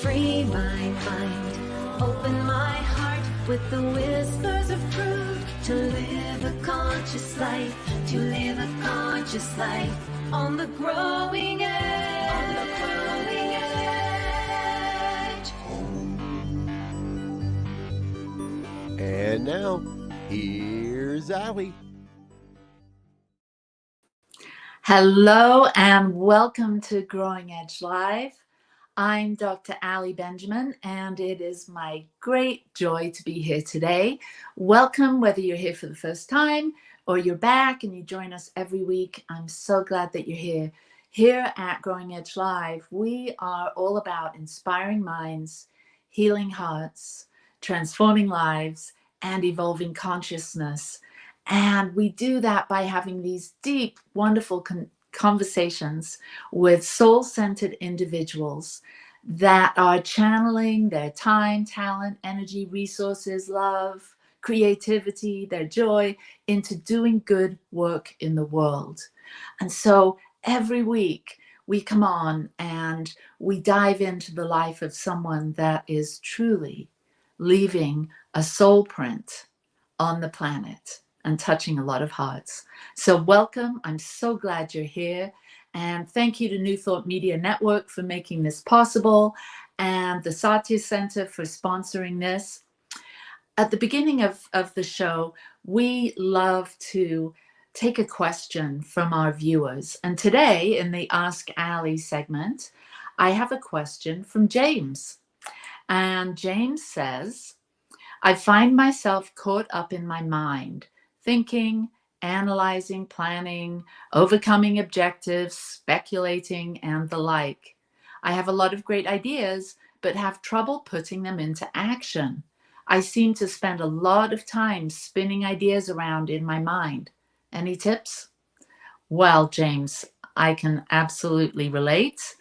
free my mind, open my heart with the whispers of truth, to live a conscious life, to live a conscious life on the growing edge, on the growing edge. And now, here's Allie. Hello and welcome to Growing Edge Live. I'm Dr. Allie Benjamin, and it is my great joy to be here today. Welcome, whether you're here for the first time or you're back and you join us every week. I'm so glad that you're here. Here at Growing Edge Live, we are all about inspiring minds, healing hearts, transforming lives, and evolving consciousness. And we do that by having these deep, wonderful conversations with soul-centered individuals that are channeling their time, talent, energy, resources, love, creativity, their joy into doing good work in the world. And so every week we come on and we dive into the life of someone that is truly leaving a soul print on the planet and touching a lot of hearts. So welcome. I'm so glad you're here. And thank you to New Thought Media Network for making this possible, and the Satya Center for sponsoring this. At the beginning of the show, we love to take a question from our viewers. And today in the Ask Allie segment, I have a question from James. And James says, I find myself caught up in my mind, thinking, analyzing, planning, overcoming objectives, speculating, and the like. I have a lot of great ideas, but have trouble putting them into action. I seem to spend a lot of time spinning ideas around in my mind. Any tips? Well, James, I can absolutely relate.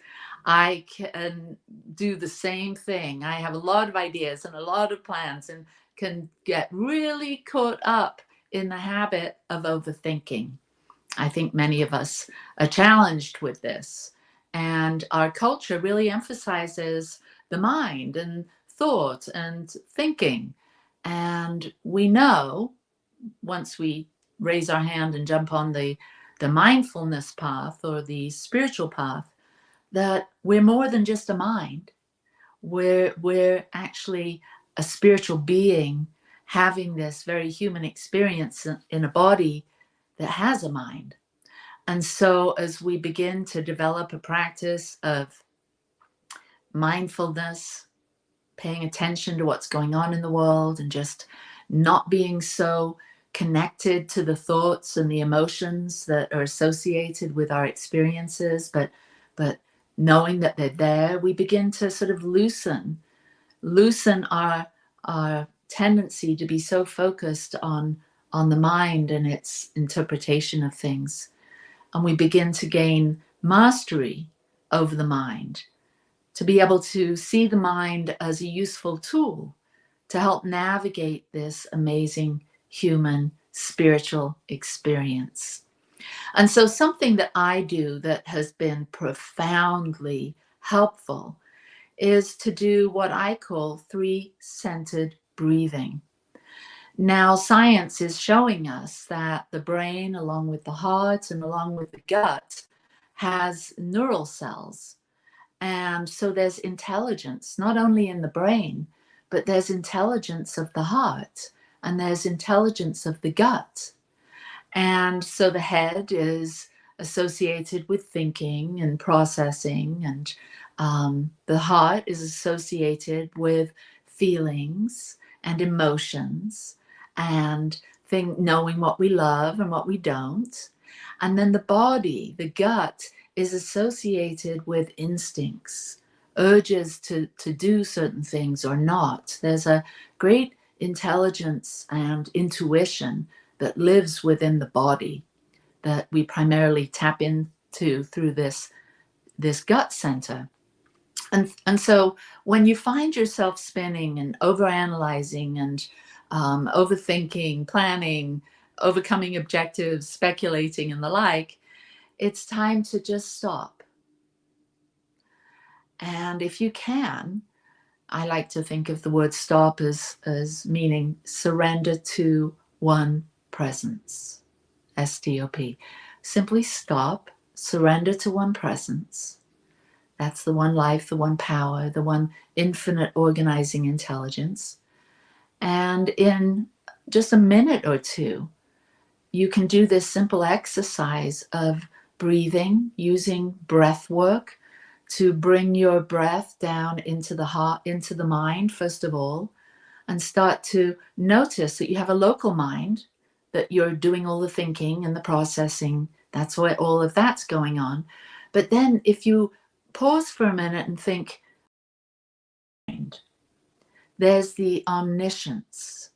I can do the same thing. I have a lot of ideas and a lot of plans and can get really caught up in the habit of overthinking. I think many of us are challenged with this. And our culture really emphasizes the mind and thought and thinking. And we know, once we raise our hand and jump on the mindfulness path or the spiritual path, that we're more than just a mind. We're actually a spiritual being having this very human experience in a body that has a mind. And so as we begin to develop a practice of mindfulness, paying attention to what's going on in the world and just not being so connected to the thoughts and the emotions that are associated with our experiences, but knowing that they're there, we begin to sort of loosen our tendency to be so focused on the mind and its interpretation of things. And we begin to gain mastery over the mind, to be able to see the mind as a useful tool to help navigate this amazing human spiritual experience. And so something that I do that has been profoundly helpful is to do what I call 3-centered breathing. Now, science is showing us that the brain, along with the heart and along with the gut, has neural cells. And so there's intelligence, not only in the brain, but there's intelligence of the heart and there's intelligence of the gut. And so the head is associated with thinking and processing, and the heart is associated with feelings and emotions and knowing what we love and what we don't. And then the body, the gut, is associated with instincts, urges to do certain things or not. There's a great intelligence and intuition that lives within the body that we primarily tap into through this gut center. And so when you find yourself spinning and overanalyzing and overthinking, planning, overcoming objectives, speculating, and the like, it's time to just stop. And if you can, I like to think of the word stop as meaning surrender to one presence, S-T-O-P. Simply stop, surrender to one presence. That's the one life, the one power, the one infinite organizing intelligence. And in just a minute or two, you can do this simple exercise of breathing, using breath work to bring your breath down into the heart, into the mind, first of all, and start to notice that you have a local mind, that you're doing all the thinking and the processing. That's where all of that's going on. But then if you pause for a minute and think, there's the omniscience,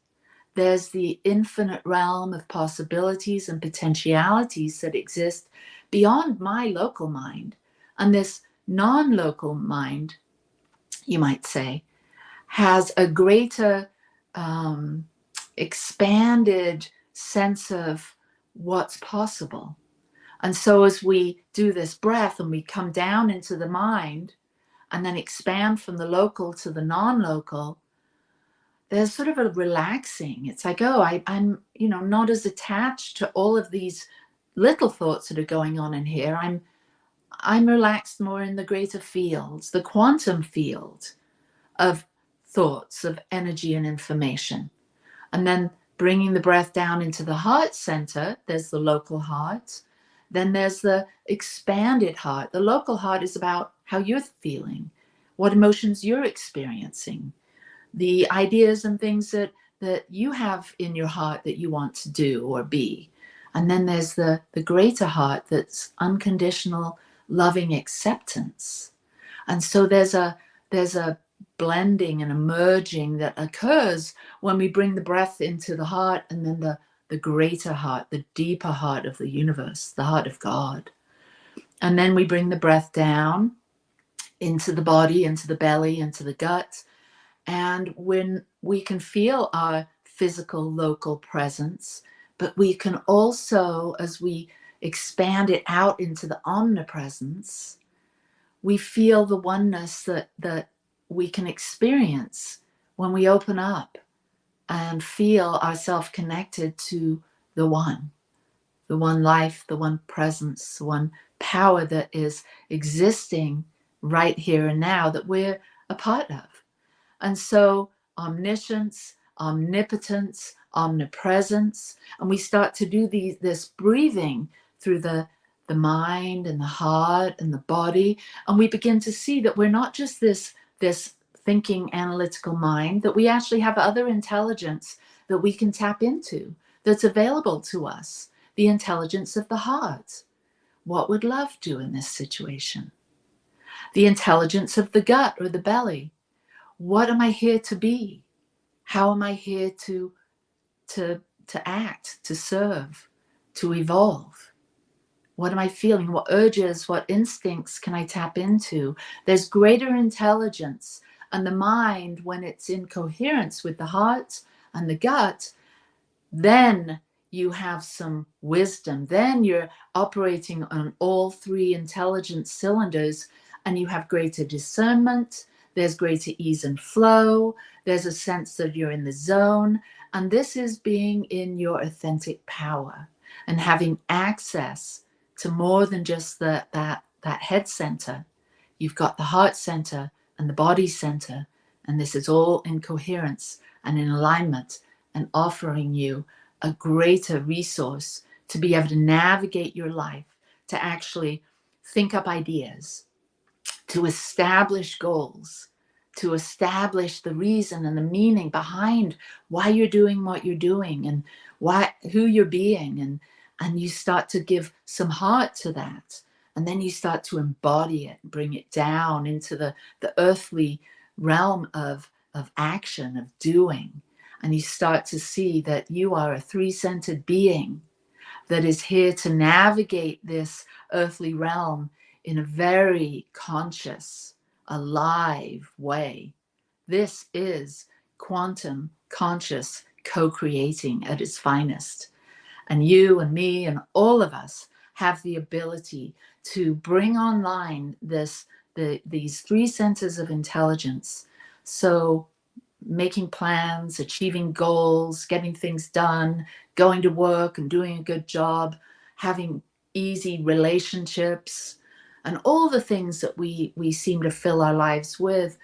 there's the infinite realm of possibilities and potentialities that exist beyond my local mind. And this non-local mind, you might say, has a greater expanded sense of what's possible. And so as we do this breath and we come down into the mind and then expand from the local to the non-local, there's sort of a relaxing. It's like, oh, I'm not as attached to all of these little thoughts that are going on in here. I'm relaxed more in the greater fields, the quantum field of thoughts, of energy and information. And then bringing the breath down into the heart center, there's the local heart. Then there's the expanded heart. The local heart is about how you're feeling, what emotions you're experiencing, the ideas and things that you have in your heart that you want to do or be. And then there's the greater heart that's unconditional, loving acceptance. And so there's a blending and a merging that occurs when we bring the breath into the heart, and then the greater heart, the deeper heart of the universe, the heart of God. And then we bring the breath down into the body, into the belly, into the gut. And when we can feel our physical local presence, but we can also, as we expand it out into the omnipresence, we feel the oneness that we can experience when we open up and feel ourselves connected to the one life, the one presence, the one power that is existing right here and now that we're a part of. And so omniscience, omnipotence, omnipresence, and we start to do this breathing through the mind and the heart and the body, and we begin to see that we're not just this thinking analytical mind, that we actually have other intelligence that we can tap into, that's available to us, the intelligence of the heart. What would love do in this situation? The intelligence of the gut or the belly. What am I here to be? How am I here to act, to serve, to evolve? What am I feeling? What urges, what instincts can I tap into? There's greater intelligence. And the mind, when it's in coherence with the heart and the gut, then you have some wisdom. Then you're operating on all three intelligence cylinders, and you have greater discernment. There's greater ease and flow. There's a sense that you're in the zone. And this is being in your authentic power and having access to more than just that head center. You've got the heart center and the body center. And this is all in coherence and in alignment and offering you a greater resource to be able to navigate your life, to actually think up ideas, to establish goals, to establish the reason and the meaning behind why you're doing what you're doing and who you're being. And you start to give some heart to that. And then you start to embody it, bring it down into the earthly realm of action, of doing. And you start to see that you are a three-centered being that is here to navigate this earthly realm in a very conscious, alive way. This is quantum conscious co-creating at its finest. And you and me and all of us have the ability to bring online these three centers of intelligence So making plans, achieving goals, getting things done, going to work and doing a good job, having easy relationships, and all the things that we seem to fill our lives with,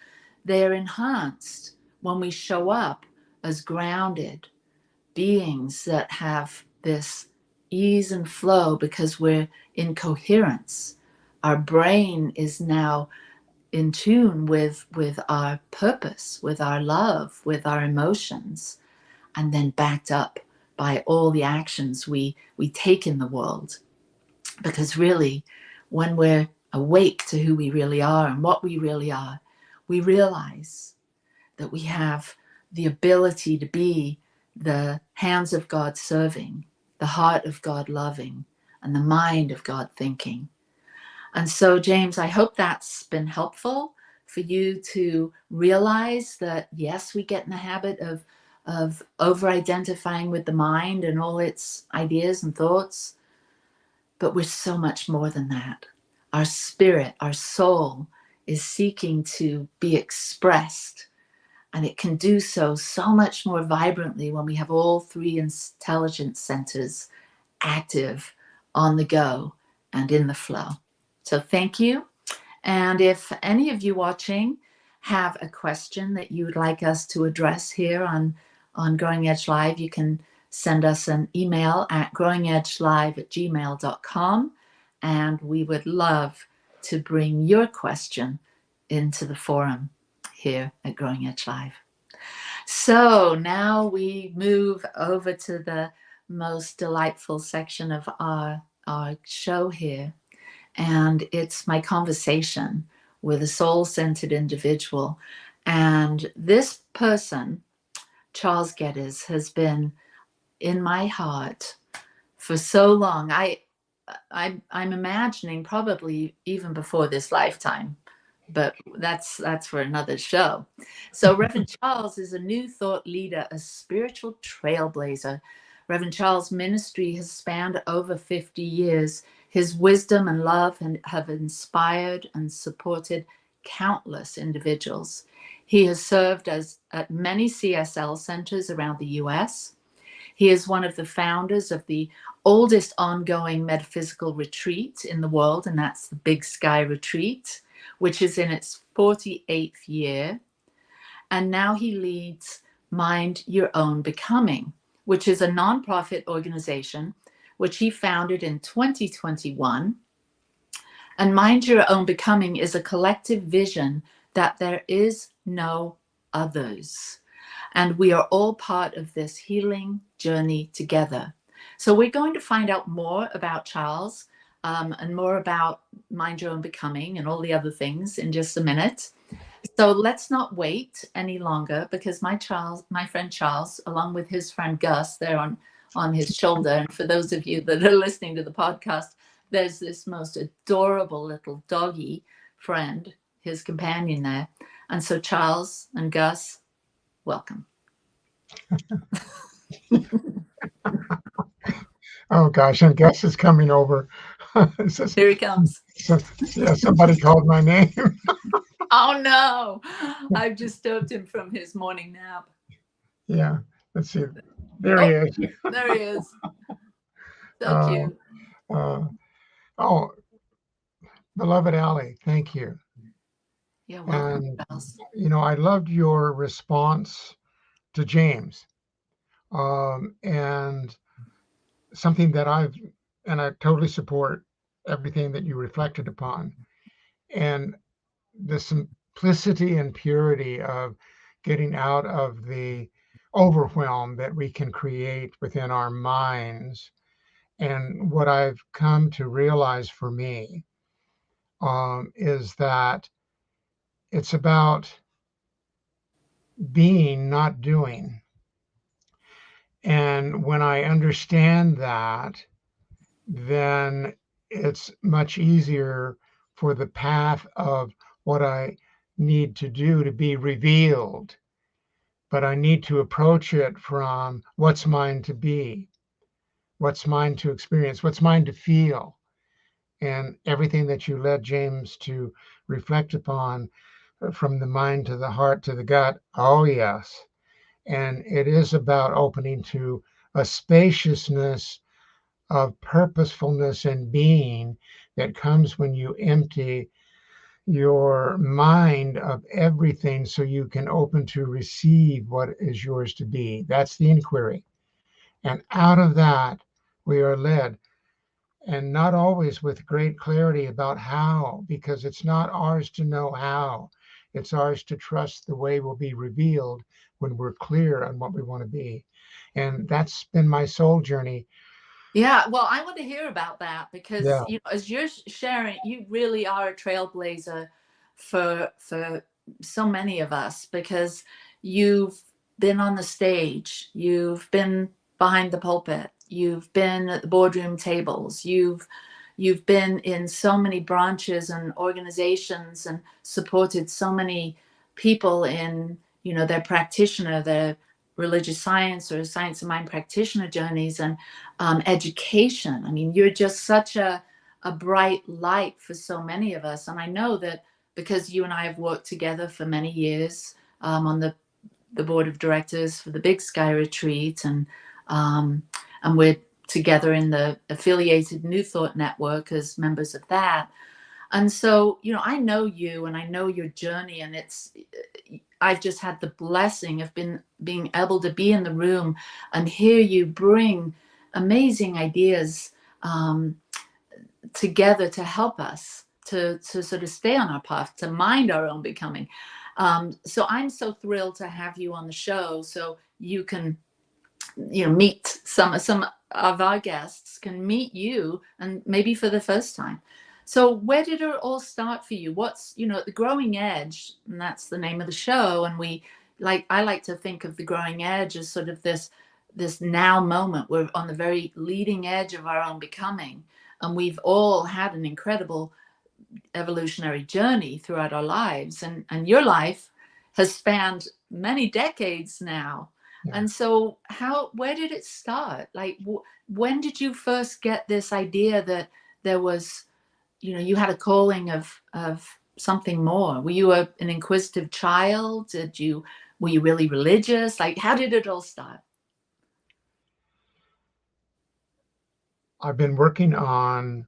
they're enhanced when we show up as grounded beings that have this ease and flow because we're in coherence. Our brain is now in tune with our purpose, with our love, with our emotions, and then backed up by all the actions we take in the world. Because really, when we're awake to who we really are and what we really are, we realize that we have the ability to be the hands of God serving, the heart of God loving, and the mind of God thinking. And so, James, I hope that's been helpful for you to realize that, yes, we get in the habit of over-identifying with the mind and all its ideas and thoughts, but we're so much more than that. Our spirit, our soul is seeking to be expressed, and it can do so much more vibrantly when we have all three intelligence centers active, on the go, and in the flow. So thank you. And if any of you watching have a question that you would like us to address here on Growing Edge Live, you can send us an email at growingedgelive@gmail.com, and we would love to bring your question into the forum here at Growing Edge Live. So now we move over to the most delightful section of our show here. And it's my conversation with a soul-centered individual. And this person, Charles Geddes, has been in my heart for so long. I'm imagining probably even before this lifetime, but that's for another show. So Reverend Charles is a new thought leader, a spiritual trailblazer. Reverend Charles' ministry has spanned over 50 years. His wisdom and love have inspired and supported countless individuals. He has served at many CSL centers around the US. He is one of the founders of the oldest ongoing metaphysical retreat in the world, and that's the Big Sky Retreat, which is in its 48th year. And now he leads Mind Your Own Becoming, which is a nonprofit organization which he founded in 2021. And Mind Your Own Becoming is a collective vision that there is no others. And we are all part of this healing journey together. So we're going to find out more about Charles and more about Mind Your Own Becoming and all the other things in just a minute. So let's not wait any longer, because my friend Charles, along with his friend Gus, they're on his shoulder. And for those of you that are listening to the podcast, there's this most adorable little doggy friend, his companion there. And so Charles and Gus, welcome. Oh gosh, and Gus is coming over. Here he comes. Yeah, somebody called my name. Oh no, I've disturbed him from his morning nap. Yeah, let's see. There he is. There he is. So cute. Oh, beloved Allie, thank you. Yeah, welcome. And I loved your response to James, and something that I totally support everything that you reflected upon, and the simplicity and purity of getting out of the overwhelm that we can create within our minds. And what I've come to realize for me is that it's about being, not doing. And when I understand that, then it's much easier for the path of what I need to do to be revealed. But I need to approach it from what's mine to be, what's mine to experience, what's mine to feel. And everything that you led James to reflect upon from the mind to the heart to the gut. Oh, yes. And it is about opening to a spaciousness of purposefulness and being that comes when you empty your mind of everything so you can open to receive what is yours to be. That's the inquiry. And out of that, we are led, and not always with great clarity about how, because it's not ours to know how. It's ours to trust the way will be revealed when we're clear on what we want to be. And that's been my soul journey. Yeah, well, I want to hear about that because Yeah. as you're sharing, you really are a trailblazer for so many of us because you've been on the stage, you've been behind the pulpit, you've been at the boardroom tables, you've been in so many branches and organizations and supported so many people in, their practitioner, their religious science or science of mind practitioner journeys, and education. I mean, you're just such a bright light for so many of us. And I know that because you and I have worked together for many years on the board of directors for the Big Sky Retreat, and we're together in the affiliated New Thought Network as members of that. And so, I know you and I know your journey, and I've just had the blessing of being able to be in the room and hear you bring amazing ideas together to help us to sort of stay on our path, to mind our own becoming. So I'm so thrilled to have you on the show so you can meet some of our guests can meet you, and maybe for the first time. So where did it all start for you? What's the growing edge, and that's the name of the show. And I like to think of the growing edge as sort of this now moment. We're on the very leading edge of our own becoming, and we've all had an incredible evolutionary journey throughout our lives, and your life has spanned many decades now. Yeah. And so where did it start? Like, when did you first get this idea that there was, you had a calling of something more? Were you an inquisitive child? Were you really religious? Like, how did it all start? I've been working on,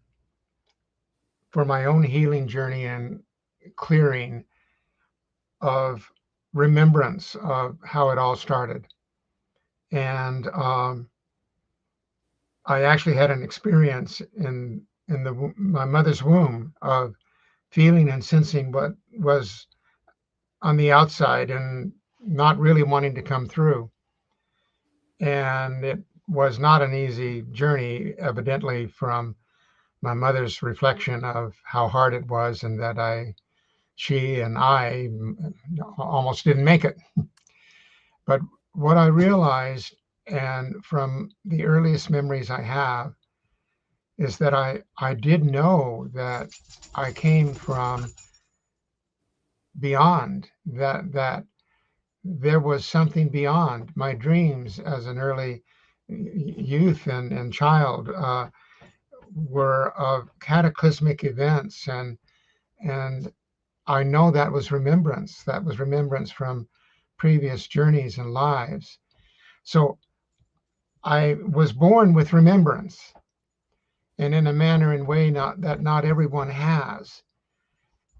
for my own healing journey and clearing of remembrance of how it all started. And I actually had an experience in my mother's womb of feeling and sensing what was on the outside and not really wanting to come through. And it was not an easy journey, evidently, from my mother's reflection of how hard it was, and that she and I almost didn't make it. But what I realized, and from the earliest memories I have, is that I did know that I came from beyond, that there was something beyond. My dreams as an early youth and child were of cataclysmic events, and I know that was remembrance. That was remembrance from previous journeys and lives. So I was born with remembrance, and in a manner and way not everyone has.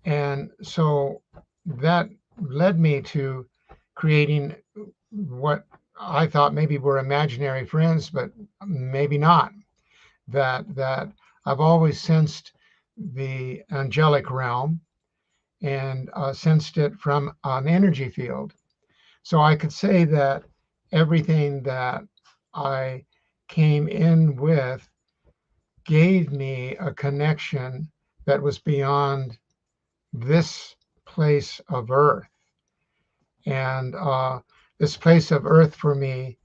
And so that led me to creating what I thought maybe were imaginary friends, but maybe not. That I've always sensed the angelic realm and sensed it from an energy field. So I could say that everything that I came in with gave me a connection that was beyond this place of earth. And this place of earth for me,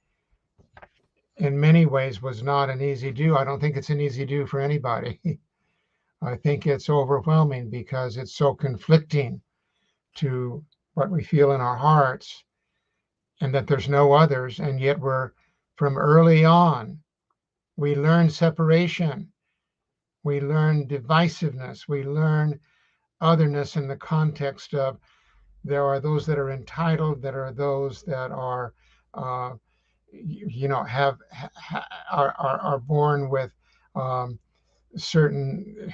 in many ways, was not an easy do. I don't think it's an easy do for anybody. I think it's overwhelming because it's so conflicting to what we feel in our hearts, and that there's no others. And yet from early on, we learn separation. We learn divisiveness. We learn otherness in the context of There are those that are entitled. There are those that are, uh, are born with certain,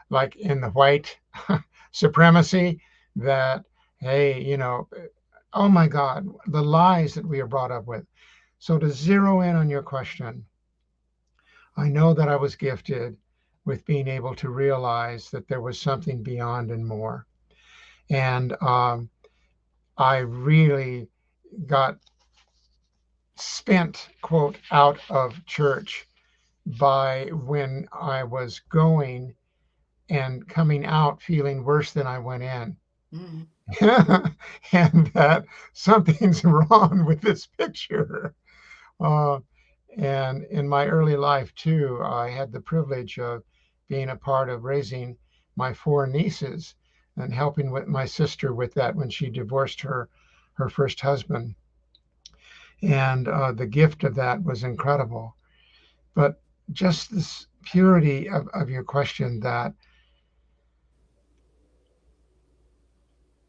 like in the white supremacy, that, hey, oh my God, the lies that we are brought up with. So to zero in on your question, I know that I was gifted with being able to realize that there was something beyond and more. And I really got spent, quote, out of church by when I was going and coming out feeling worse than I went in. Mm. And that something's wrong with this picture. Uh, and in my early life, too, I had the privilege of being a part of raising my 4 nieces and helping with my sister with that when she divorced her first husband. And the gift of that was incredible. But just this purity of your question, that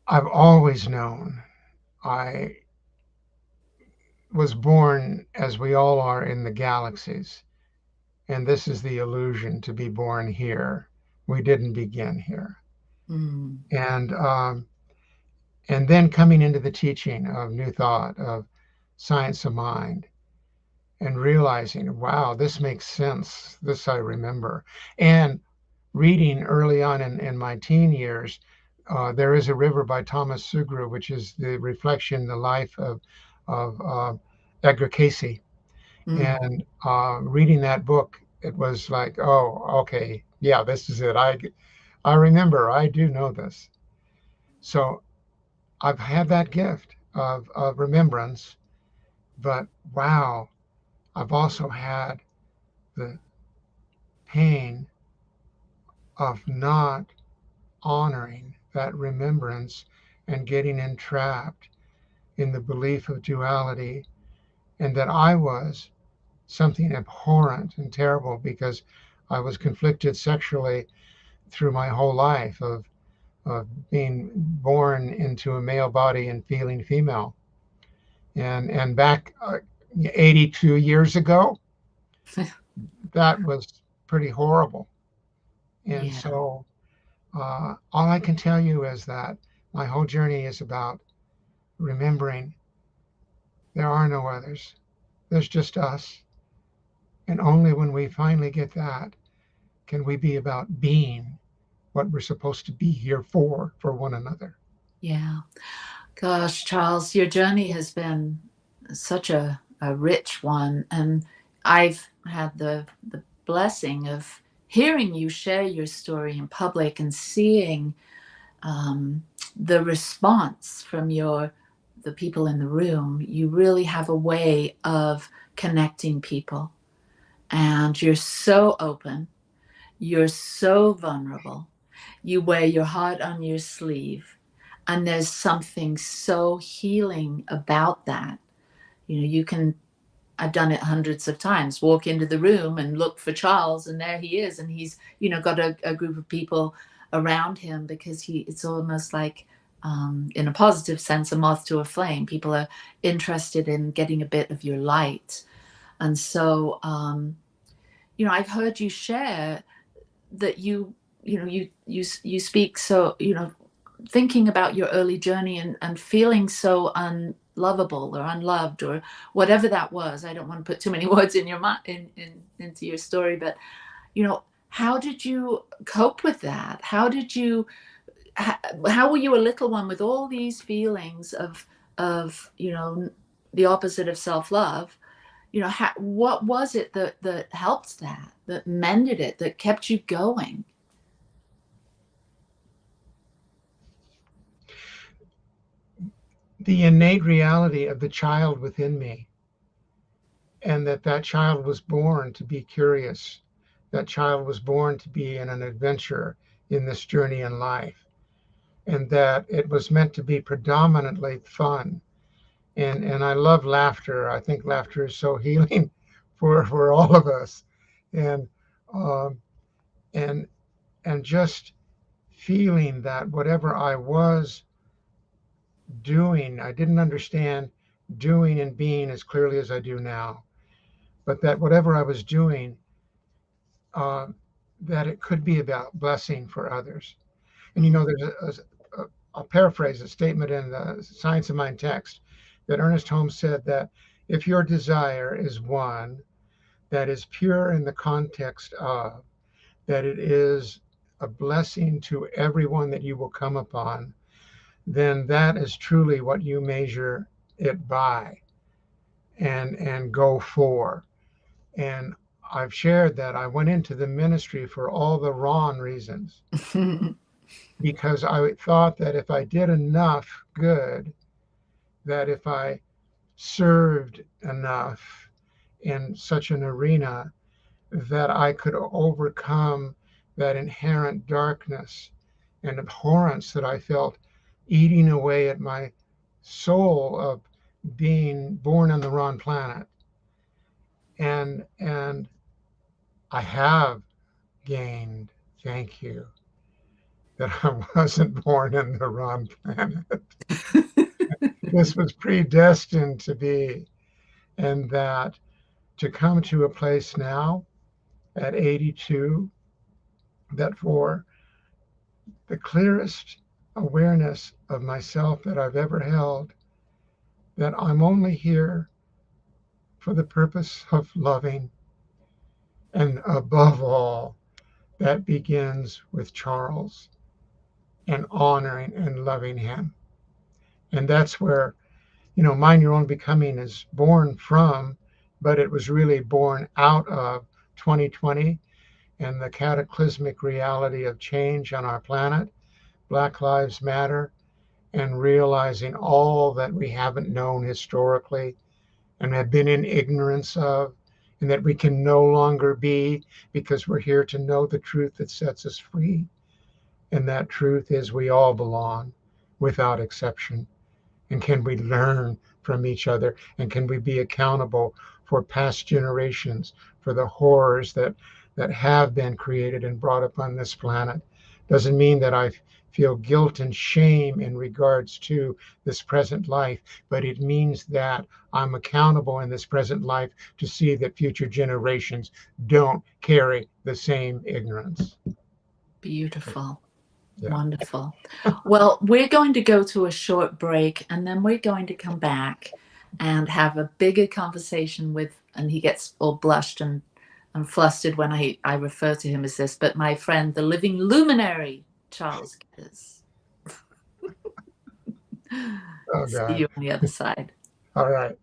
I've always known I was born, as we all are, in the galaxies. And this is the illusion, to be born here. We didn't begin here. Mm. And then coming into the teaching of New Thought, of Science of Mind, and realizing, wow, this makes sense. This I remember. And reading early on in my teen years, There is a River by Thomas Sugru, which is the reflection, the life of Edgar Casey. Mm. And reading that book, it was like, oh, okay, yeah, this is it. I remember, I do know this. So I've had that gift of remembrance, but wow, I've also had the pain of not honoring that remembrance and getting entrapped in the belief of duality, and that I was something abhorrent and terrible because I was conflicted sexually through my whole life of being born into a male body and feeling female. And back 82 years ago, that was pretty horrible. And Yeah. so all I can tell you is that my whole journey is about remembering there are no others. There's just us. And only when we finally get that can we be about being what we're supposed to be here for one another. Yeah. Gosh, Charles, your journey has been such a rich one. And I've had the blessing of hearing you share your story in public and seeing the response from the people in the room. You really have a way of connecting people. And you're so open. You're so vulnerable. You wear your heart on your sleeve. And there's something so healing about that. You can, I've done it hundreds of times, walk into the room and look for Charles, and there he is. And he's, got a group of people around him because it's almost like, in a positive sense, a moth to a flame. People are interested in getting a bit of your light. And so, I've heard you share that you speak so, thinking about your early journey and feeling so unlovable or unloved or whatever that was. I don't want to put too many words in your mind into your story, but how did you cope with that? How were you a little one with all these feelings of the opposite of self-love? What was it that helped that mended it, that kept you going? The innate reality of the child within me, and that child was born to be curious. That child was born to be in an adventure in this journey in life, and that it was meant to be predominantly fun. And I love laughter. I think laughter is so healing for all of us. And um, and and just feeling that whatever I was doing. I didn't understand doing and being as clearly as I do now, but that whatever I was doing, uh, that it could be about blessing for others. And there's I'll paraphrase a statement in the Science of Mind text that Ernest Holmes said that if your desire is one that is pure in the context of that it is a blessing to everyone that you will come upon, then that is truly what you measure it by and go for. And I've shared that I went into the ministry for all the wrong reasons because I thought that if I did enough good, that if I served enough in such an arena, that I could overcome that inherent darkness and abhorrence that I felt eating away at my soul of being born on the wrong planet. And I have gained, thank you, that I wasn't born in the wrong planet. This was predestined to be, and that to come to a place now at 82, that for the clearest awareness of myself that I've ever held, that I'm only here for the purpose of loving. And above all, that begins with Charles and honoring and loving him. And that's where, Mind Your Own Becoming is born from, but it was really born out of 2020 and the cataclysmic reality of change on our planet, Black Lives Matter, and realizing all that we haven't known historically and have been in ignorance of, and that we can no longer be, because we're here to know the truth that sets us free. And that truth is we all belong without exception. And can we learn from each other? And can we be accountable for past generations, for the horrors that have been created and brought upon this planet? Doesn't mean that I feel guilt and shame in regards to this present life, but it means that I'm accountable in this present life to see that future generations don't carry the same ignorance. Beautiful. Yeah. Wonderful. Well, we're going to go to a short break, and then we're going to come back and have a bigger conversation with, and he gets all blushed and flustered when I refer to him as this, but my friend, the living luminary, Charles Geddes. Oh, See God. you on the other side. All right.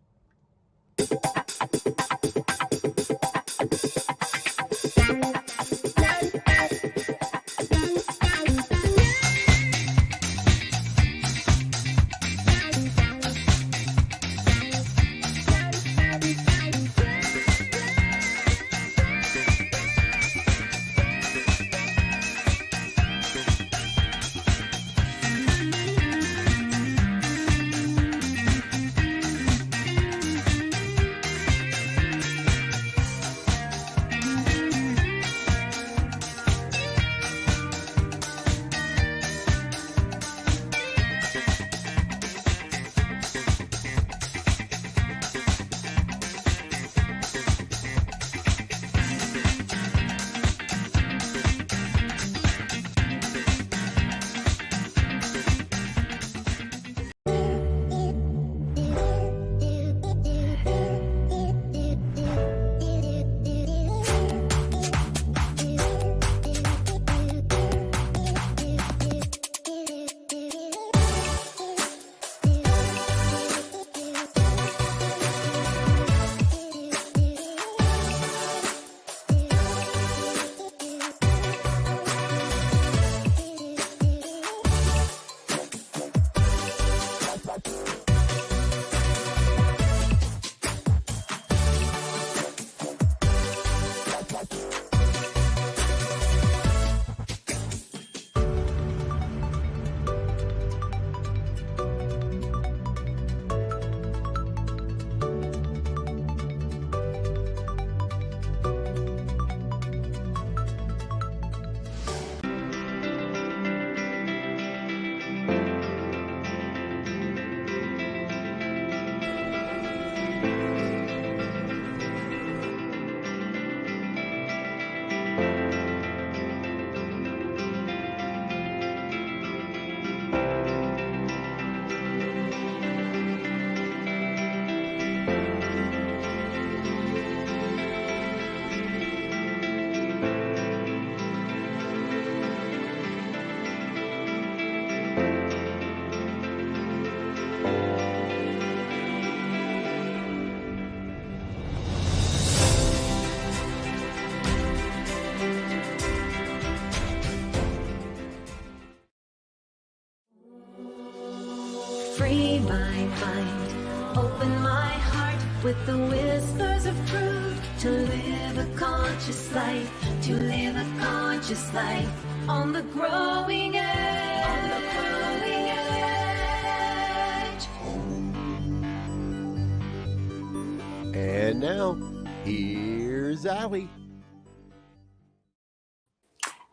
Free my mind, open my heart with the whispers of truth. To live a conscious life, to live a conscious life on the growing edge. On the growing edge. And now, here's Allie.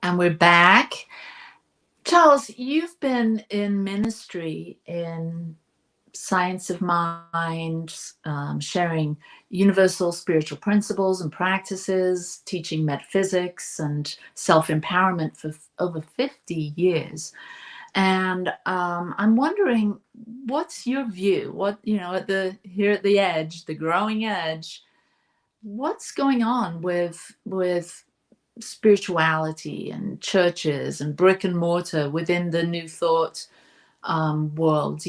And we're back. Charles, you've been in ministry in science of mind, sharing universal spiritual principles and practices, teaching metaphysics and self-empowerment for over 50 years. And I'm wondering, what's your view? What, here at the edge, the growing edge, what's going on with spirituality and churches and brick and mortar within the New Thought world?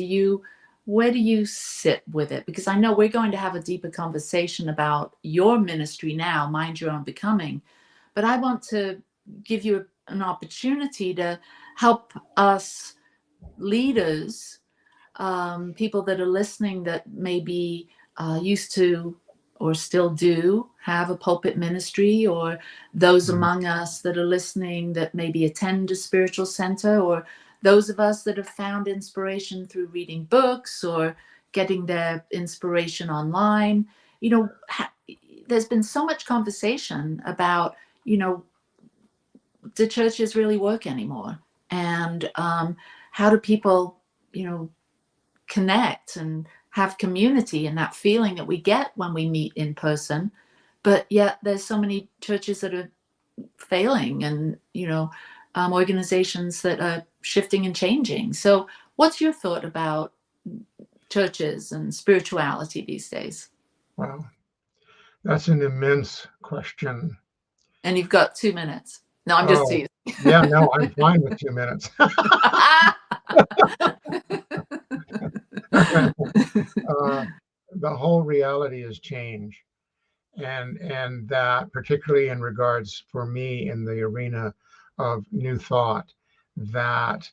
Where do you sit with it? Because I know we're going to have a deeper conversation about your ministry now, Mind Your Own Becoming, but I want to give you an opportunity to help us leaders, people that are listening that maybe used to or still do have a pulpit ministry, or those among us that are listening that maybe attend a spiritual center, or those of us that have found inspiration through reading books or getting their inspiration online. There's been so much conversation about, do churches really work anymore? And how do people, connect and have community and that feeling that we get when we meet in person? But yet there's so many churches that are failing, and organizations that are shifting and changing. So what's your thought about churches and spirituality these days? Wow, that's an immense question. And you've got 2 minutes. No, I'm just teasing. Yeah, no, I'm fine with 2 minutes. The whole reality is change, and that particularly in regards for me in the arena of New Thought, that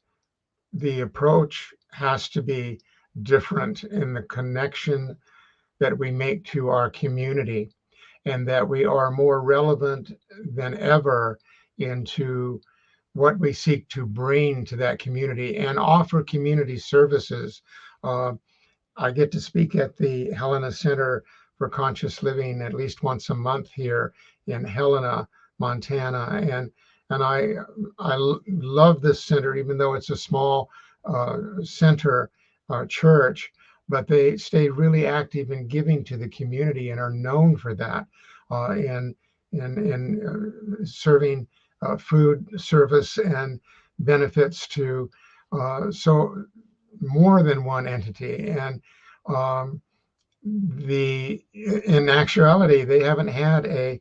the approach has to be different in the connection that we make to our community, and that we are more relevant than ever into what we seek to bring to that community and offer community services. I get to speak at the Helena Center for Conscious Living at least once a month here in Helena, Montana, and I love this center, even though it's a small center church, but they stay really active in giving to the community and are known for that, in serving food service and benefits to so more than one entity. And in actuality, they haven't had a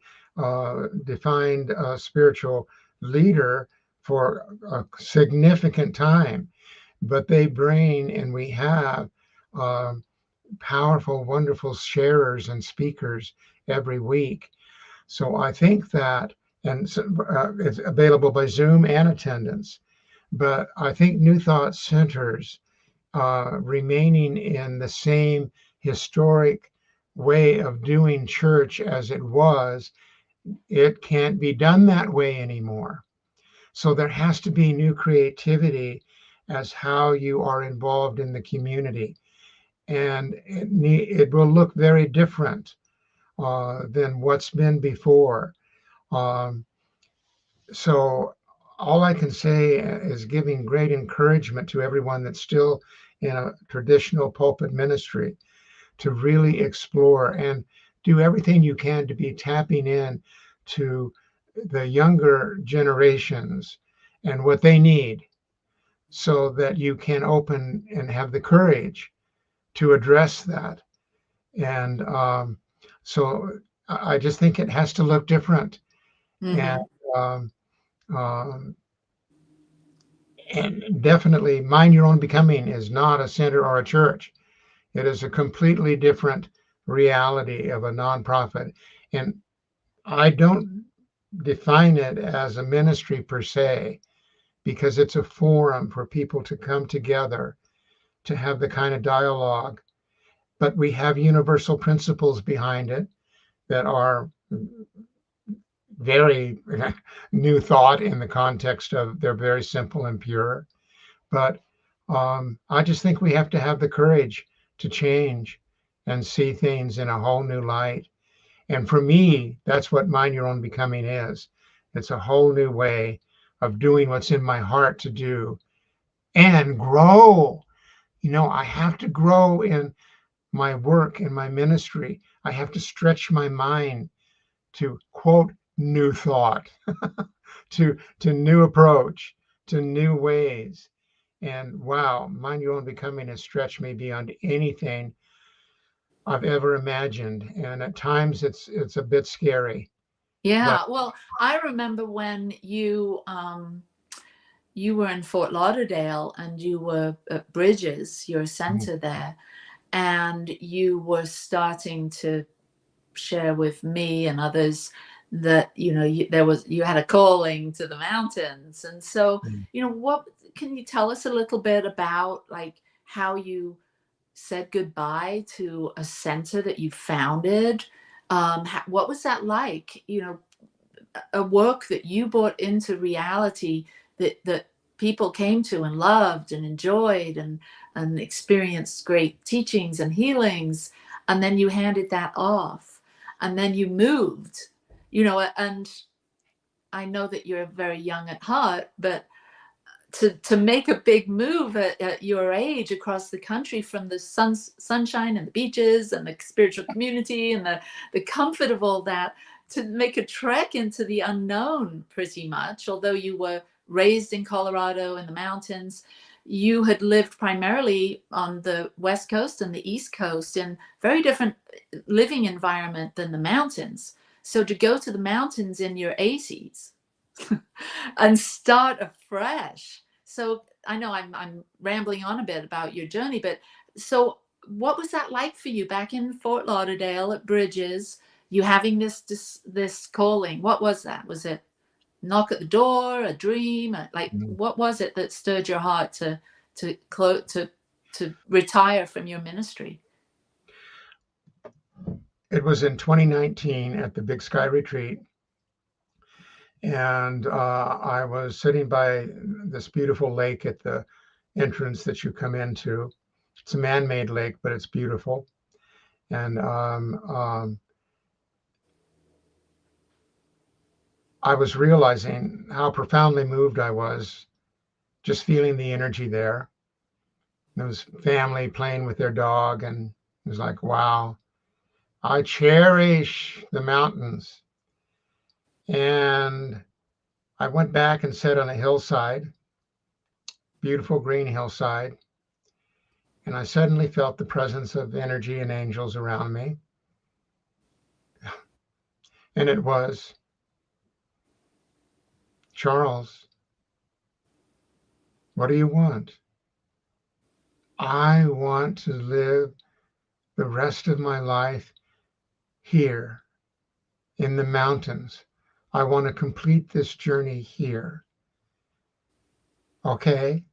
defined spiritual leader for a significant time, but they bring, and we have powerful, wonderful sharers and speakers every week. So I think that, and it's available by Zoom and attendance, but I think New Thought centers remaining in the same historic way of doing church as it was, it can't be done that way anymore. So there has to be new creativity as how you are involved in the community. And it will look very different than what's been before. So all I can say is giving great encouragement to everyone that's still in a traditional pulpit ministry to really explore and do everything you can to be tapping in to the younger generations and what they need, so that you can open and have the courage to address that. And so I just think it has to look different. And and definitely Mind Your Own Becoming is not a center or a church. It is a completely different reality of a nonprofit. And I don't define it as a ministry per se, because it's a forum for people to come together to have the kind of dialogue, but we have universal principles behind it that are very new thought in the context of they're very simple and pure. But I just think we have to have the courage to change and see things in a whole new light. And for me, that's what Mind Your Own Becoming is. It's a whole new way of doing what's in my heart to do and grow. You know, I have to grow in my work, in my ministry. I have to stretch my mind to, quote, new thought, to new approach, to new ways. And wow, Mind Your Own Becoming has stretched me beyond anything I've ever imagined. And at times it's a bit scary. But Yeah, well, I remember when you were in Fort Lauderdale and you were at Bridges, your center there, and you were starting to share with me and others that you had a calling to the mountains. And so what can you tell us a little bit about, like, how you said goodbye to a center that you founded? What was that like? A work that you brought into reality that people came to and loved and enjoyed and experienced great teachings and healings, and then you handed that off, and then you moved, and I know that you're very young at heart, but to make a big move at your age across the country from the sunshine and the beaches and the spiritual community and the comfort of all that, to make a trek into the unknown, pretty much. Although you were raised in Colorado in the mountains, you had lived primarily on the West Coast and the East Coast in very different living environment than the mountains. So to go to the mountains in your 80s and start afresh. So I know I'm rambling on a bit about your journey, but so what was that like for you back in Fort Lauderdale at Bridges? You having this calling? What was that? Was it knock at the door, a dream? Like, what was it that stirred your heart to retire from your ministry? it was in 2019 at the Big Sky Retreat. And I was sitting by this beautiful lake at the entrance that you come into. It's a man-made lake, but it's beautiful. And I was realizing how profoundly moved I was just feeling the energy there. There was family playing with their dog, and it was like, wow, I cherish the mountains. And I went back and sat on a hillside, beautiful green hillside, and I suddenly felt the presence of energy and angels around me. And it was, Charles, what do you want? I want to live the rest of my life here in the mountains. I want to complete this journey here. Okay,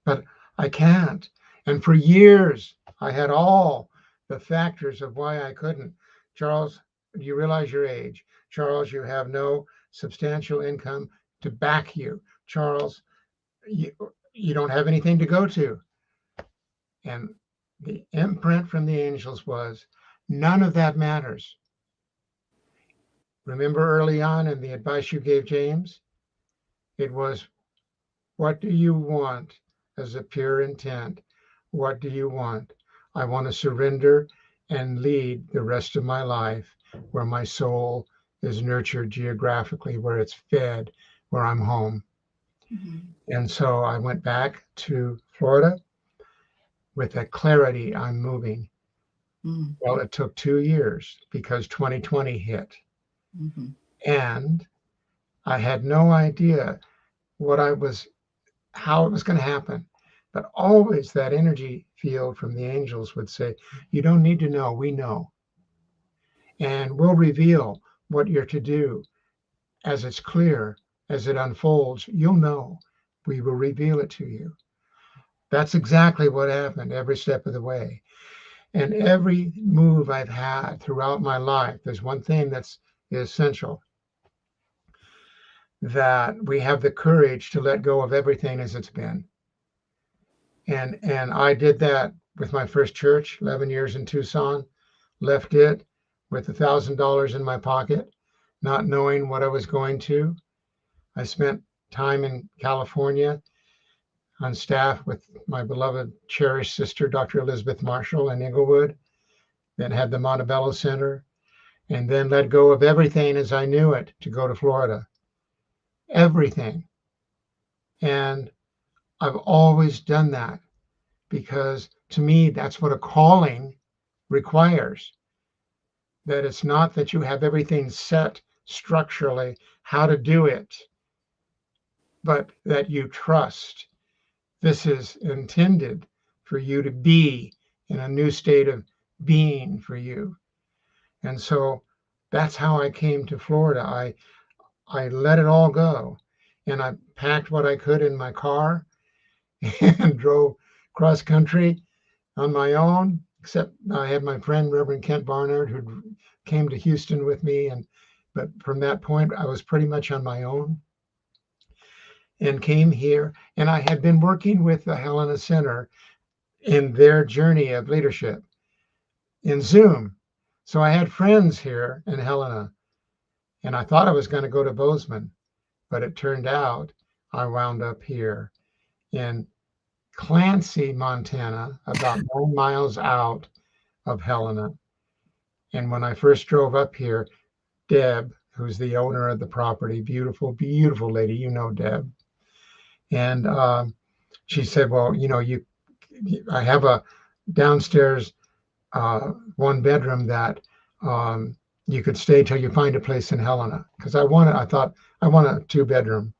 but I can't. And for years, I had all the factors of why I couldn't. Charles, you realize your age. Charles, you have no substantial income to back you. Charles, you don't have anything to go to. And the imprint from the angels was, none of that matters. Remember early on in the advice you gave James? It was, what do you want as a pure intent? What do you want? I want to surrender and lead the rest of my life where my soul is nurtured geographically, where it's fed, where I'm home. And so I went back to Florida with that clarity, I'm moving. Well, it took 2 years because 2020 hit. And I had no idea how it was going to happen. But always that energy field from the angels would say, you don't need to know, we know. And we'll reveal what you're to do as it's clear, as it unfolds, you'll know. We will reveal it to you. That's exactly what happened every step of the way. And every move I've had throughout my life, there's one thing that's essential, that we have the courage to let go of everything as it's been. And I did that with my first church, 11 years in Tucson, left it with $1,000 in my pocket, not knowing what I was going to. I spent time in California on staff with my beloved, cherished sister, Dr. Elizabeth Marshall in Inglewood, then had the Montebello Center, and then let go of everything as I knew it to go to Florida. Everything. And I've always done that because to me, that's what a calling requires. That it's not that you have everything set structurally how to do it, but that you trust this is intended for you to be in a new state of being for you. And so that's how I came to Florida. I let it all go, and I packed what I could in my car and drove cross country on my own, except I had my friend Reverend Kent Barnard, who came to Houston with me, but from that point I was pretty much on my own and came here. And I had been working with the Helena Center in their journey of leadership in Zoom. So I had friends here in Helena, and I thought I was going to go to Bozeman, but it turned out I wound up here in Clancy, Montana, about 9 miles out of Helena. And when I first drove up here, Deb, who's the owner of the property, beautiful, beautiful lady, you know Deb, and she said, well, I have a downstairs 1 bedroom that you could stay till you find a place in Helena, because I thought I want a 2-bedroom.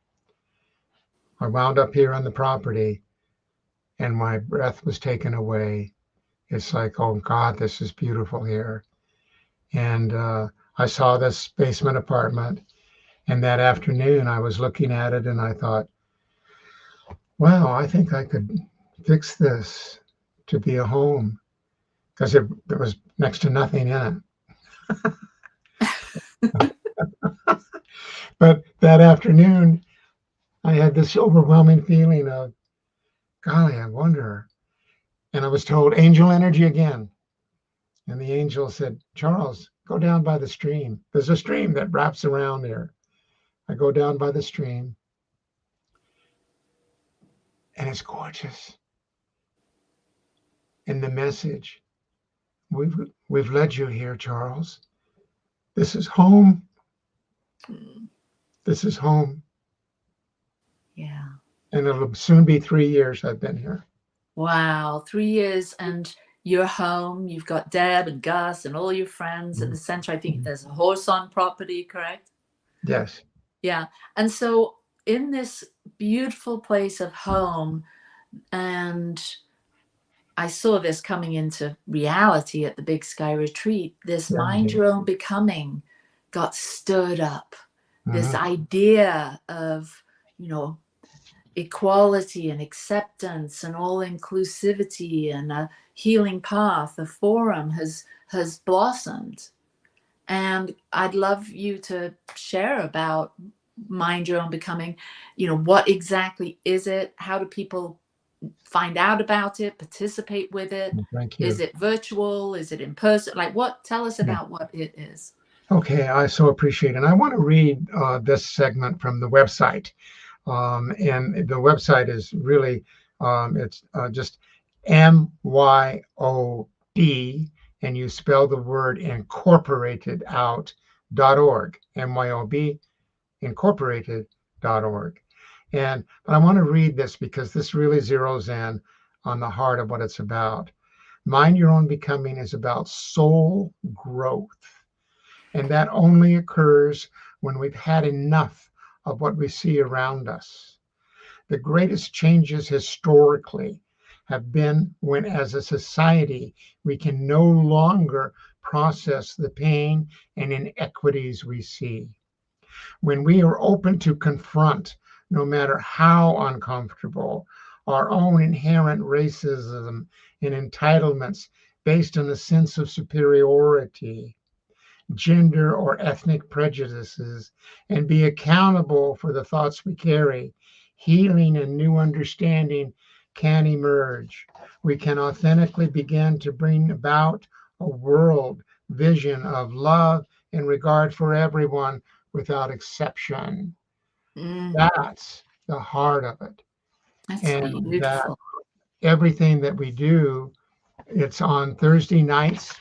I wound up here on the property, and my breath was taken away. It's like, oh God, this is beautiful here. And I saw this basement apartment, and that afternoon I was looking at it and I thought, wow, I think I could fix this to be a home, because there was next to nothing in it. But that afternoon, I had this overwhelming feeling of, golly, I wonder. And I was told, angel energy again. And the angel said, Charles, go down by the stream. There's a stream that wraps around there. I go down by the stream, and it's gorgeous. And the message, we've led you here, Charles. This is home. This is home. Yeah. And it'll soon be 3 years I've been here. Wow, 3 years, and you're home. You've got Deb and Gus and all your friends at the center. I think there's a horse on property, correct? Yes. Yeah. And so in this beautiful place of home, and I saw this coming into reality at the Big Sky Retreat, this mind your own becoming got stirred up. This idea of, equality and acceptance and all inclusivity and a healing path, a forum has blossomed. And I'd love you to share about mind your own becoming. What exactly is it? How do people find out about it, participate with it? Thank you. Is it virtual? Is it in person? Tell us about what it is. Okay, I so appreciate it. And I want to read this segment from the website. And the website is really, it's just MYOB, and you spell the word incorporated out.org, MYOB incorporated.org. But I want to read this because this really zeroes in on the heart of what it's about. Mind your own becoming is about soul growth. And that only occurs when we've had enough of what we see around us. The greatest changes historically have been when, as a society, we can no longer process the pain and inequities we see. When we are open to confront, no matter how uncomfortable, our own inherent racism and entitlements based on a sense of superiority, gender or ethnic prejudices, and be accountable for the thoughts we carry, healing and new understanding can emerge. We can authentically begin to bring about a world vision of love and regard for everyone without exception. Mm, That's the heart of it. that's And that beautiful. everything that we do, it's on Thursday nights.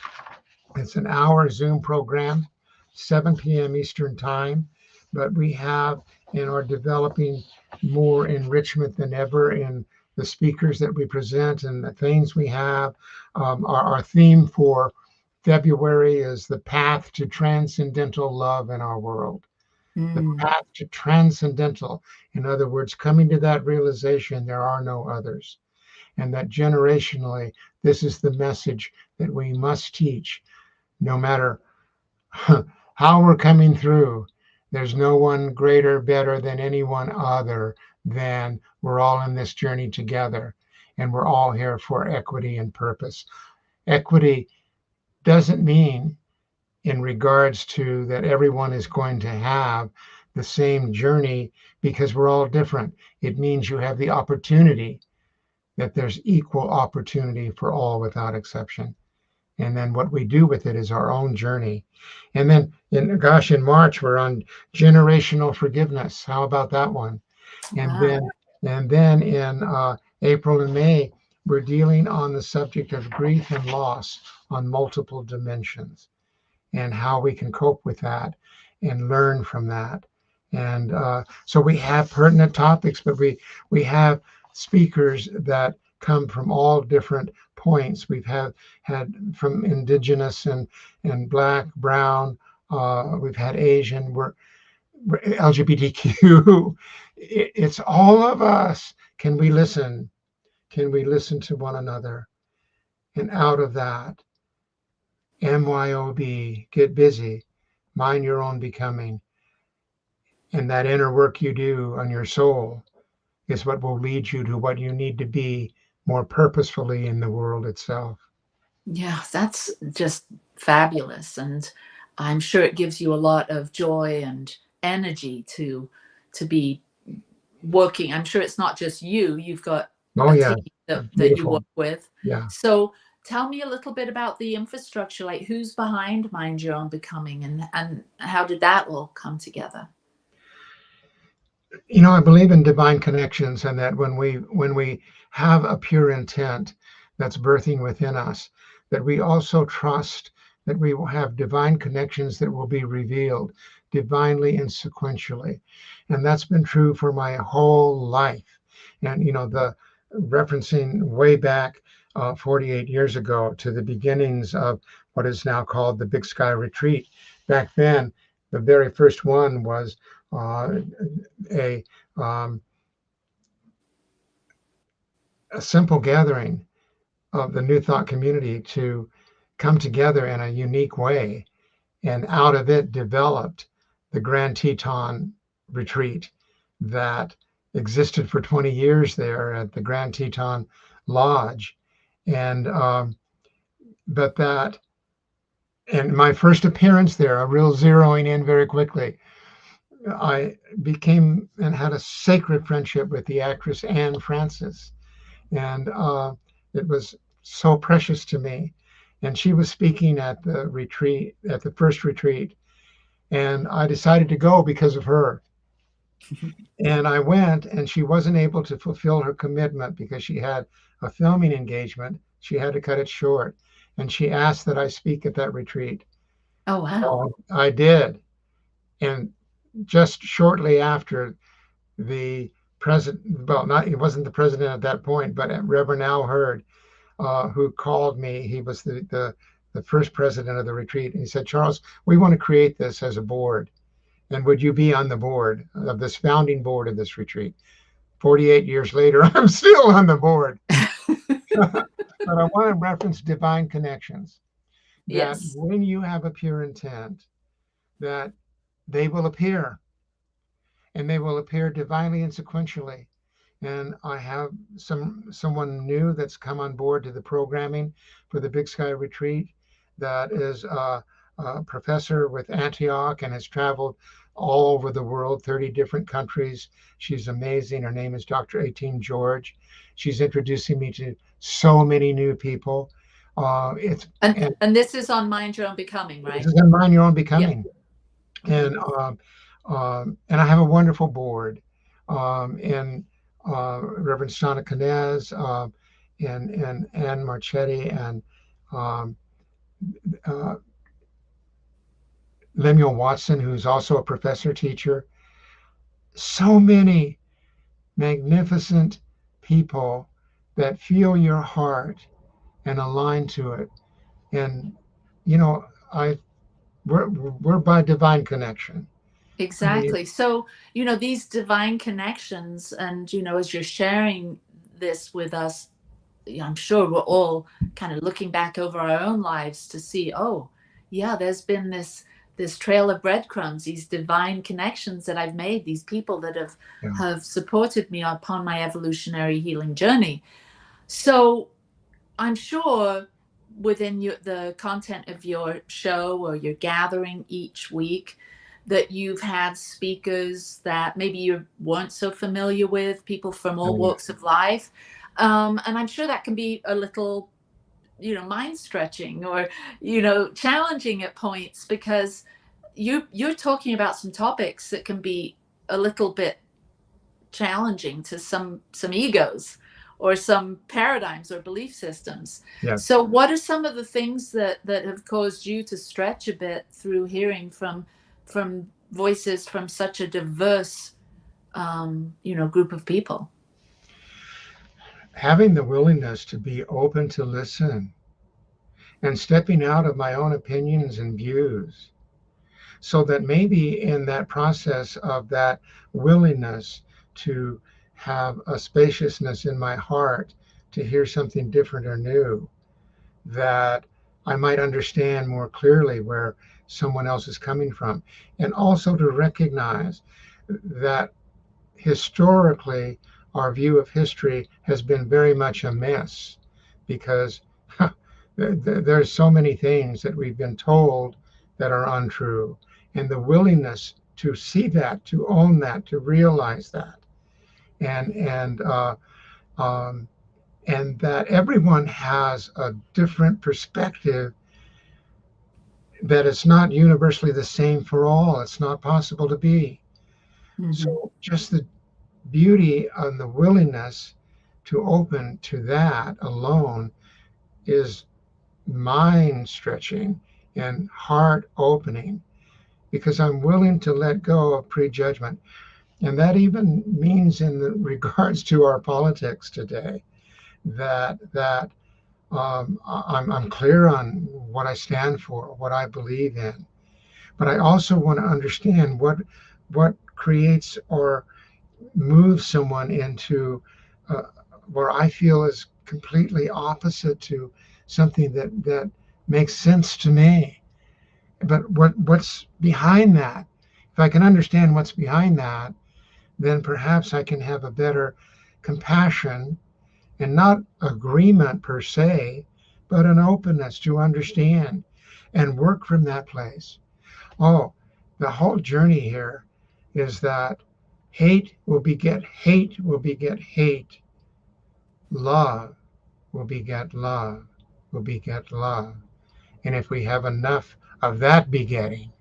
It's an hour Zoom program, 7 p.m. Eastern Time, but we have and are developing more enrichment than ever in the speakers that we present and the things we have. Our theme for February is the path to transcendental love in our world. The Mm, path to transcendental, in other words, coming to that realization there are no others, and that generationally, this is the message that we must teach no matter how we're coming through. There's no one greater, better than anyone other than we're all in this journey together, and we're all here for equity and purpose. Equity doesn't mean in regards to that everyone is going to have the same journey because we're all different. It means you have the opportunity, that there's equal opportunity for all without exception. And then what we do with it is our own journey. And then in March we're on generational forgiveness. How about that one? And wow. then in April and May we're dealing on the subject of grief and loss on multiple dimensions and how we can cope with that and learn from that. And so we have pertinent topics, but we have speakers that come from all different points. We've had from indigenous and black, brown. We've had Asian. We're LGBTQ. It's all of us. Can we listen? Can we listen to one another? And out of that, MYOB, get busy, mind your own becoming. And that inner work you do on your soul is what will lead you to what you need to be more purposefully in the world itself. Yeah, that's just fabulous. And I'm sure it gives you a lot of joy and energy to be working. I'm sure it's not just you, you've got Oh a yeah, team that you work beautiful. with. Yeah. So tell me a little bit about the infrastructure, like who's behind Mind Your Own Becoming and how did that all come together? I believe in divine connections, and that when we have a pure intent that's birthing within us, that we also trust that we will have divine connections that will be revealed divinely and sequentially. And that's been true for my whole life. And the referencing way back 48 years ago to the beginnings of what is now called the Big Sky Retreat. Back then, the very first one was a um, a simple gathering of the New Thought community to come together in a unique way, and out of it developed the Grand Teton Retreat that existed for 20 years there at the Grand Teton Lodge, and but that and my first appearance there, a real zeroing in very quickly. I became and had a sacred friendship with the actress Anne Francis, and it was so precious to me. And she was speaking at the retreat, at the first retreat, and I decided to go because of her. And I went, and she wasn't able to fulfill her commitment because she had a filming engagement. She had to cut it short, and she asked that I speak at that retreat. Oh, wow. So I did, and just shortly after, the president, well, not he wasn't the president at that point, but Reverend Al Hurd, who called me. He was the first president of the retreat. And he said, Charles, we want to create this as a board. And would you be on the board of this founding board of this retreat? 48 years later, I'm still on the board. But I want to reference divine connections, that Yes. when you have a pure intent, that they will appear, and they will appear divinely and sequentially. and I have someone new that's come on board to the programming for the Big Sky Retreat that is a professor with Antioch and has traveled all over the world, 30 different countries. She's amazing. Her name is Dr. 18 George. She's introducing me to so many new people. It's And this is on Mind Your Own Becoming, This right? is in Mind Your Own Yeah. Becoming. And and I have a wonderful board, and Reverend Stana Canez, and Ann Marchetti, and um, uh, Lemuel Watson, who's also a professor teacher. So many magnificent people that feel your heart and align to it. And you know, I we're by divine connection. I mean, Exactly. So, these divine connections, and, as you're sharing this with us, I'm sure we're all kind of looking back over our own lives to see, oh, yeah, there's been this trail of breadcrumbs, these divine connections that I've made, these people that have yeah. have supported me upon my evolutionary healing journey. So I'm sure within the content of your show or your gathering each week that you've had speakers that maybe you weren't so familiar with, people from all walks of life. And I'm sure that can be a little, mind stretching or, challenging at points, because you're talking about some topics that can be a little bit challenging to some egos or some paradigms or belief systems. Yes. So what are some of the things that have caused you to stretch a bit through hearing from voices from such a diverse group of people? Having the willingness to be open to listen and stepping out of my own opinions and views, so that maybe in that process of that willingness to have a spaciousness in my heart to hear something different or new, that I might understand more clearly where someone else is coming from. And also to recognize that historically, our view of history has been very much a mess, because there's so many things that we've been told that are untrue. And the willingness to see that, to own that, to realize that, and and that everyone has a different perspective, that it's not universally the same for all. It's not possible to be. Mm-hmm. So just the beauty and the willingness to open to that alone is mind stretching and heart opening, because I'm willing to let go of prejudgment. And that even means in the regards to our politics today, that I'm clear on what I stand for, what I believe in. But I also want to understand what creates or moves someone into where I feel is completely opposite to something that makes sense to me. But what's behind that? If I can understand what's behind that, then perhaps I can have a better compassion, and not agreement per se, but an openness to understand and work from that place. Oh, the whole journey here is that hate will beget hate, will beget hate. Love will beget love, will beget love. And if we have enough of that begetting,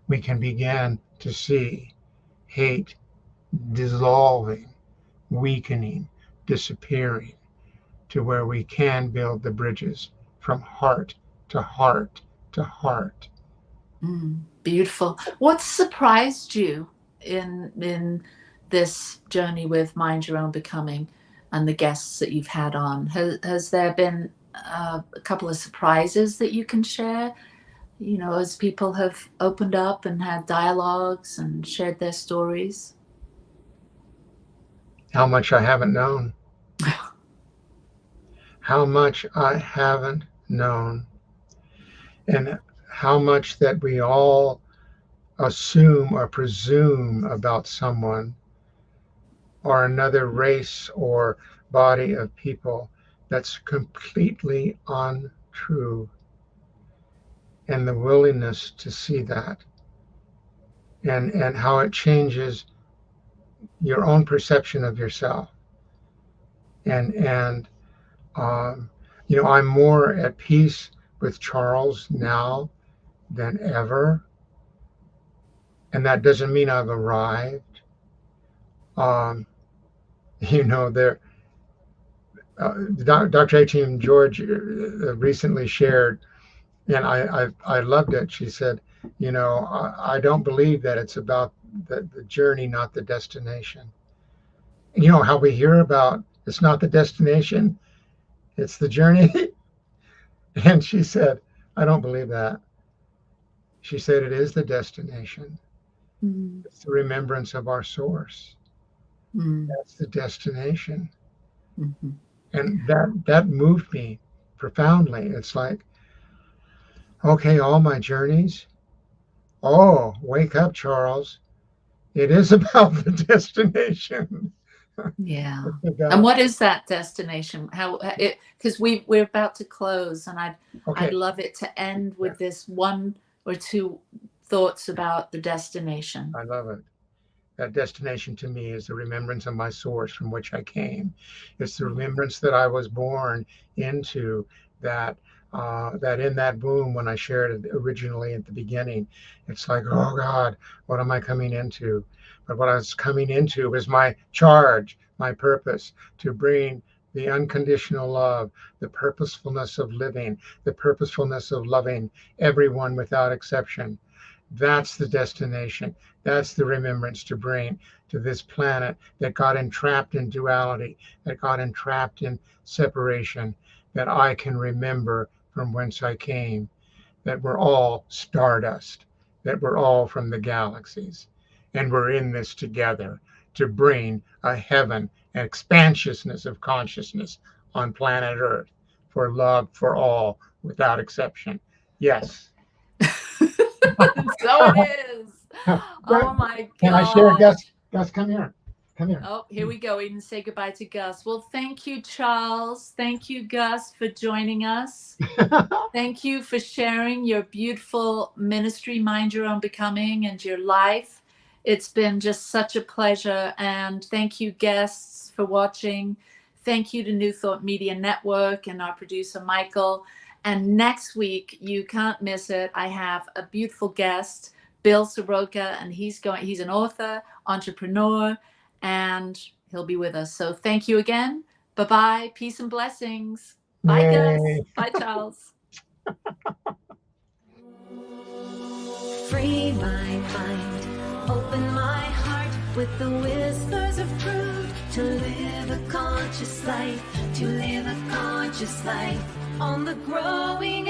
we can begin to see hate dissolving, weakening, disappearing, to where we can build the bridges from heart to heart to heart. Beautiful. What surprised you in this journey with Mind Your Own Becoming and the guests that you've had on? Has there been a couple of surprises that you can share, as people have opened up and had dialogues and shared their stories? How much I haven't known. How much I haven't known. And how much that we all assume or presume about someone, or another race or body of people. That's completely untrue. And the willingness to see that, and how it changes your own perception of yourself. And I'm more at peace with Charles now than ever. And that doesn't mean I've arrived. There, Dr. A.T.M. George recently shared, and I loved it. She said, I don't believe that it's about the journey, not the destination. You know how we hear about it's not the destination, it's the journey. And she said, I don't believe that. She said, it is the destination. Mm. It's the remembrance of our source. Mm. That's the destination. Mm-hmm. And that moved me profoundly. It's like, okay, all my journeys. Oh, wake up, Charles. It is about the destination. Yeah. About, and what is that destination? Because we're about to close, and I'd love it to end with this one or two thoughts about the destination. I love it. That destination to me is the remembrance of my source from which I came. It's the remembrance that I was born into, that in that womb when I shared it originally at the beginning. It's like, oh God, what am I coming into? But what I was coming into was my charge, my purpose, to bring the unconditional love, the purposefulness of living, the purposefulness of loving everyone without exception. That's the destination. That's the remembrance to bring to this planet that got entrapped in duality, that got entrapped in separation, that I can remember from whence I came, that we're all stardust, that we're all from the galaxies, and we're in this together to bring a heaven, an expansiousness of consciousness on planet Earth for love for all without exception. Yes. So it is. Oh my God. Can I share, Gus? Gus, come here. Come here. Oh, here we go. We didn't say goodbye to Gus. Well, thank you, Charles. Thank you, Gus, for joining us. Thank you for sharing your beautiful ministry, Mind Your Own Becoming, and your life. It's been just such a pleasure. And thank you, guests, for watching. Thank you to New Thought Media Network and our producer, Michael. And next week, you can't miss it. I have a beautiful guest, Bill Soroka, and he's an author, entrepreneur, and he'll be with us. So thank you again. Bye-bye. Peace and blessings. Bye, Gus. Bye, Charles. Free my mind, open my heart with the whispers of truth, to live a conscious life, to live a conscious life on the growing